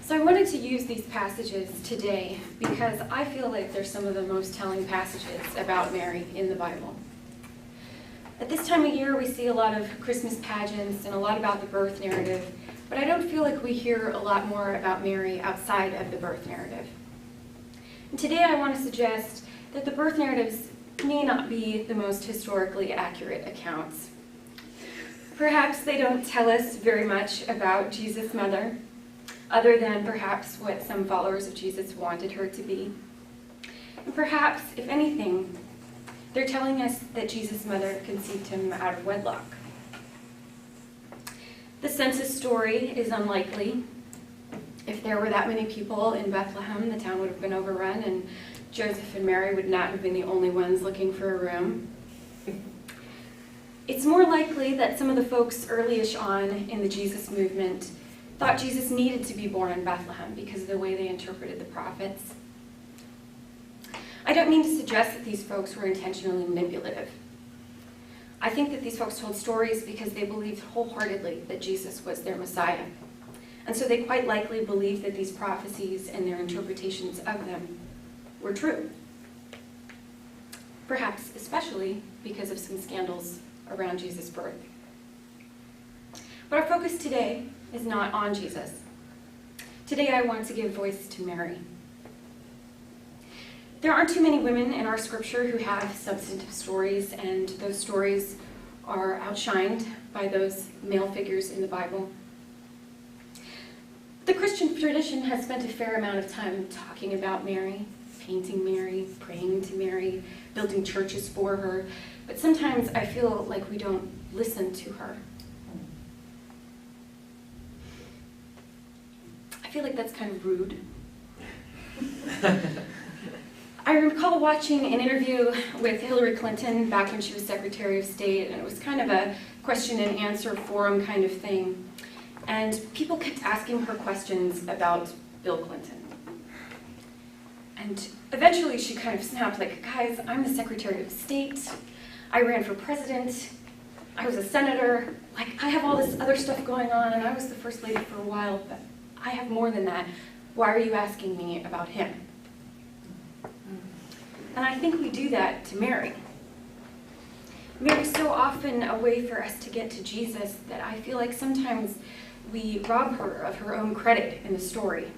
So I wanted to use these passages today because I feel like they're some of the most telling passages about Mary in the Bible. At this time of year, we see a lot of Christmas pageants and a lot about the birth narrative, but I don't feel like we hear a lot more about Mary outside of the birth narrative. And today I want to suggest that the birth narratives may not be the most historically accurate accounts. Perhaps they don't tell us very much about Jesus' mother, other than perhaps what some followers of Jesus wanted her to be. And perhaps, if anything, they're telling us that Jesus' mother conceived him out of wedlock. The census story is unlikely. If there were that many people in Bethlehem, the town would have been overrun, and Joseph and Mary would not have been the only ones looking for a room. It's more likely that some of the folks early-ish on in the Jesus movement thought Jesus needed to be born in Bethlehem because of the way they interpreted the prophets. I don't mean to suggest that these folks were intentionally manipulative. I think that these folks told stories because they believed wholeheartedly that Jesus was their Messiah. And so they quite likely believed that these prophecies and their interpretations of them were true. Perhaps especially because of some scandals around Jesus' birth. But our focus today is not on Jesus. Today I want to give voice to Mary. There aren't too many women in our scripture who have substantive stories, and those stories are outshined by those male figures in the Bible. The Christian tradition has spent a fair amount of time talking about Mary, painting Mary, praying to Mary, building churches for her, but sometimes I feel like we don't listen to her. I feel like that's kind of rude. I recall watching an interview with Hillary Clinton back when she was Secretary of State, and it was kind of a question and answer forum kind of thing. And people kept asking her questions about Bill Clinton. And eventually she kind of snapped, like, guys, I'm the Secretary of State. I ran for president. I was a senator. Like, I have all this other stuff going on, and I was the first lady for a while, but I have more than that. Why are you asking me about him? And I think we do that to Mary. Mary's so often a way for us to get to Jesus that I feel like sometimes we rob her of her own credit in the story.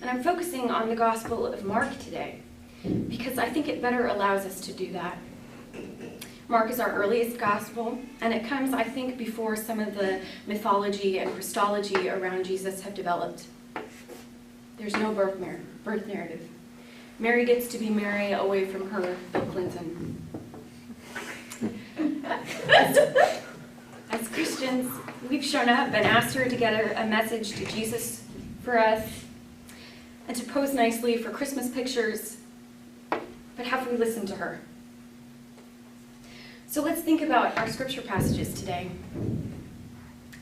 And I'm focusing on the Gospel of Mark today because I think it better allows us to do that. Mark is our earliest gospel, and it comes, I think, before some of the mythology and Christology around Jesus have developed. There's no birth narrative. Mary gets to be Mary away from her Bill Clinton. As Christians, we've shown up and asked her to get a message to Jesus for us and to pose nicely for Christmas pictures, but have we listened to her? So let's think about our scripture passages today.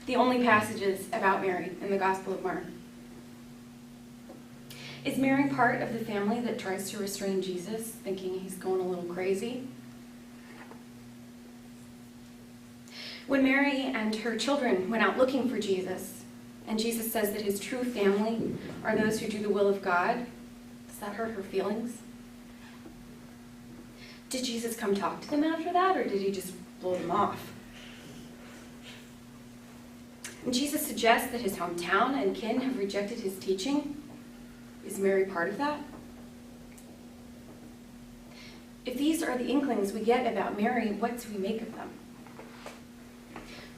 The only passages about Mary in the Gospel of Mark. Is Mary part of the family that tries to restrain Jesus, thinking he's going a little crazy? When Mary and her children went out looking for Jesus, and Jesus says that his true family are those who do the will of God, does that hurt her feelings? Did Jesus come talk to them after that, or did he just blow them off? And Jesus suggests that his hometown and kin have rejected his teaching. Is Mary part of that? If these are the inklings we get about Mary, what do we make of them?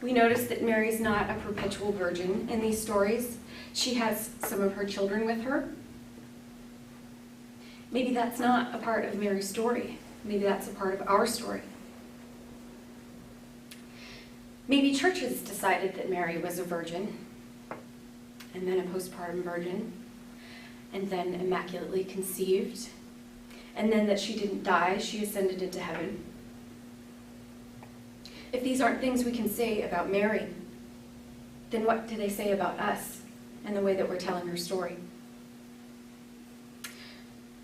We notice that Mary's not a perpetual virgin in these stories. She has some of her children with her. Maybe that's not a part of Mary's story. Maybe that's a part of our story. Maybe churches decided that Mary was a virgin, and then a postpartum virgin, and then immaculately conceived, and then that she didn't die, she ascended into heaven. If these aren't things we can say about Mary, then what do they say about us and the way that we're telling her story?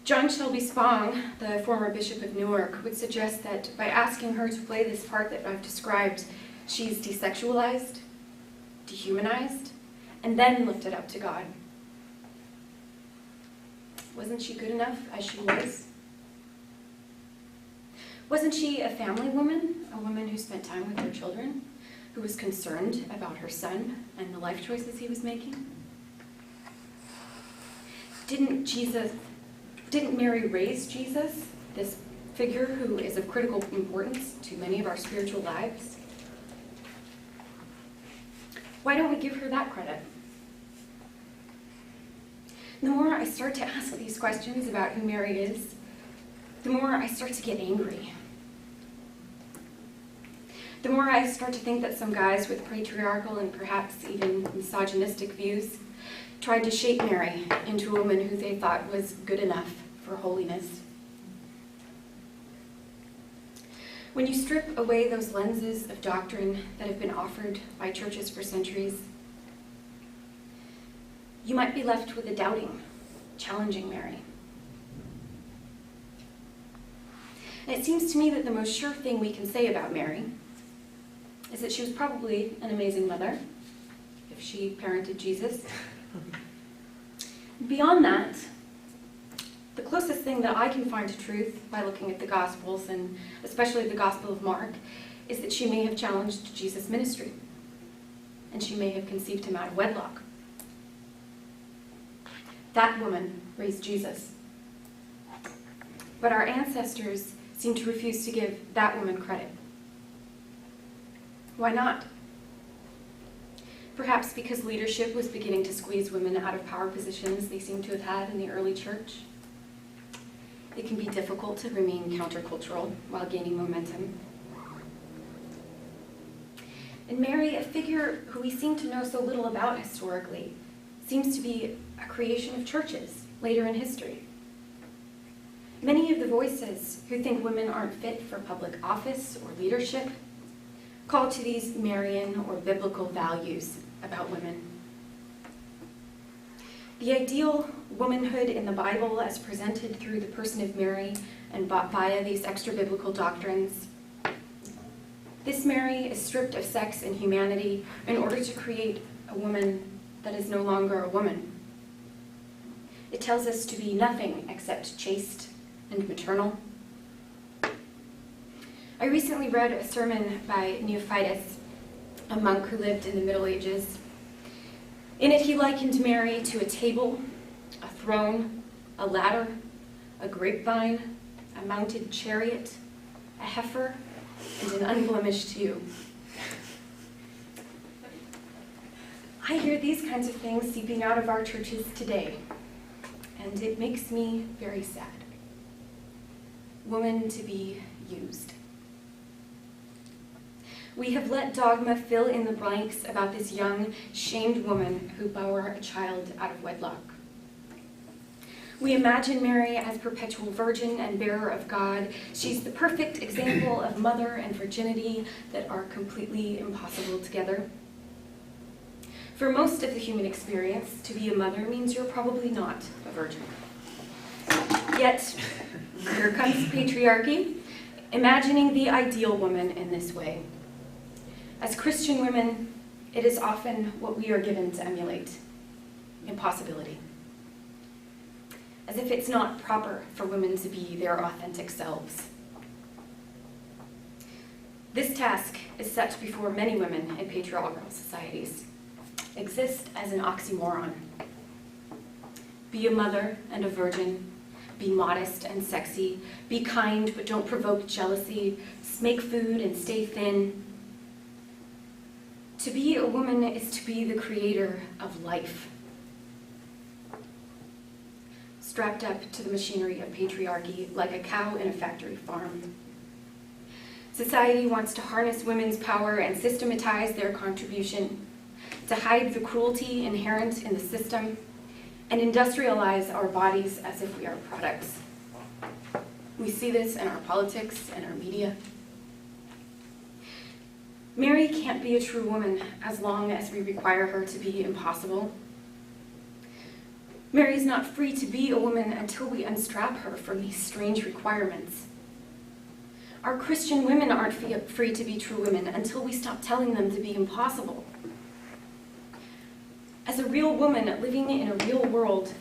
John Shelby Spong, the former Bishop of Newark, would suggest that by asking her to play this part that I've described, she's desexualized, dehumanized, and then lifted up to God. Wasn't she good enough as she was? Wasn't she a family woman, a woman who spent time with her children, who was concerned about her son and the life choices he was making? Didn't Mary raise Jesus, this figure who is of critical importance to many of our spiritual lives? Why don't we give her that credit? The more I start to ask these questions about who Mary is, the more I start to get angry. The more I start to think that some guys with patriarchal and perhaps even misogynistic views tried to shape Mary into a woman who they thought was good enough for holiness. When you strip away those lenses of doctrine that have been offered by churches for centuries, you might be left with a doubting, challenging Mary. And it seems to me that the most sure thing we can say about Mary is that she was probably an amazing mother, if she parented Jesus. Beyond that, the closest thing that I can find to truth by looking at the Gospels, and especially the Gospel of Mark, is that she may have challenged Jesus' ministry, and she may have conceived him out of wedlock. That woman raised Jesus. But our ancestors seem to refuse to give that woman credit. Why not? Perhaps because leadership was beginning to squeeze women out of power positions they seem to have had in the early church. It can be difficult to remain countercultural while gaining momentum. And Mary, a figure who we seem to know so little about historically, seems to be a creation of churches later in history. Many of the voices who think women aren't fit for public office or leadership call to these Marian or biblical values about women. The ideal womanhood in the Bible, as presented through the person of Mary and via these extra-biblical doctrines, this Mary is stripped of sex and humanity in order to create a woman that is no longer a woman. It tells us to be nothing except chaste and maternal. I recently read a sermon by Neophytus, a monk who lived in the Middle Ages. In it, he likened Mary to a table, a throne, a ladder, a grapevine, a mounted chariot, a heifer, and an unblemished ewe. I hear these kinds of things seeping out of our churches today, and it makes me very sad. Woman to be used. We have let dogma fill in the blanks about this young, shamed woman who bore a child out of wedlock. We imagine Mary as perpetual virgin and bearer of God. She's the perfect example of mother and virginity that are completely impossible together. For most of the human experience, to be a mother means you're probably not a virgin. Yet, here comes patriarchy, imagining the ideal woman in this way. As Christian women, it is often what we are given to emulate, impossibility. As if it's not proper for women to be their authentic selves. This task is set before many women in patriarchal societies. Exist as an oxymoron. Be a mother and a virgin. Be modest and sexy. Be kind but don't provoke jealousy. Make food and stay thin. To be a woman is to be the creator of life. Strapped up to the machinery of patriarchy like a cow in a factory farm. Society wants to harness women's power and systematize their contribution, to hide the cruelty inherent in the system, and industrialize our bodies as if we are products. We see this in our politics and our media. Mary can't be a true woman as long as we require her to be impossible. Mary's not free to be a woman until we unstrap her from these strange requirements. Our Christian women aren't free to be true women until we stop telling them to be impossible. As a real woman living in a real world,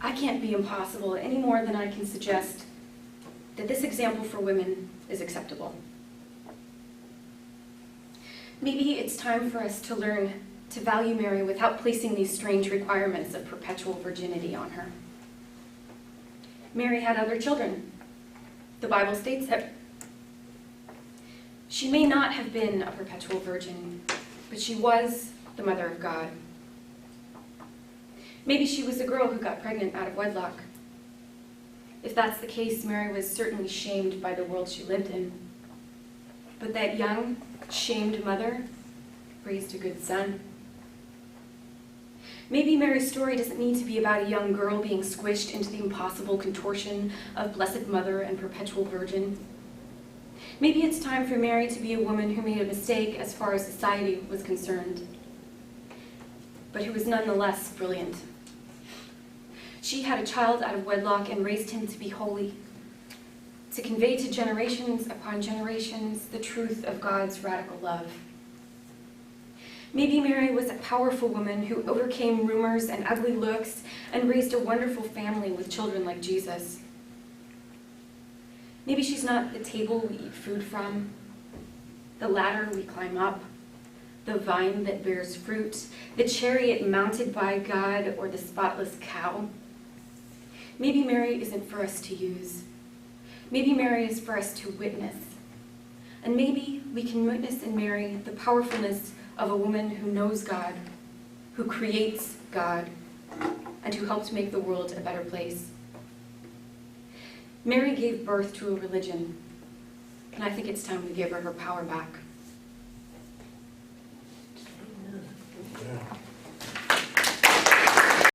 I can't be impossible any more than I can suggest that this example for women is acceptable. Maybe it's time for us to learn to value Mary without placing these strange requirements of perpetual virginity on her. Mary had other children. The Bible states that she may not have been a perpetual virgin, but she was the mother of God. Maybe she was a girl who got pregnant out of wedlock. If that's the case, Mary was certainly shamed by the world she lived in. But that young, shamed mother raised a good son. Maybe Mary's story doesn't need to be about a young girl being squished into the impossible contortion of Blessed Mother and Perpetual Virgin. Maybe it's time for Mary to be a woman who made a mistake as far as society was concerned, but who was nonetheless brilliant. She had a child out of wedlock and raised him to be holy, to convey to generations upon generations the truth of God's radical love. Maybe Mary was a powerful woman who overcame rumors and ugly looks and raised a wonderful family with children like Jesus. Maybe she's not the table we eat food from, the ladder we climb up, the vine that bears fruit, the chariot mounted by God, or the spotless cow. Maybe Mary isn't for us to use. Maybe Mary is for us to witness. And maybe we can witness in Mary the powerfulness of a woman who knows God, who creates God, and who helps make the world a better place. Mary gave birth to a religion, and I think it's time we give her her power back.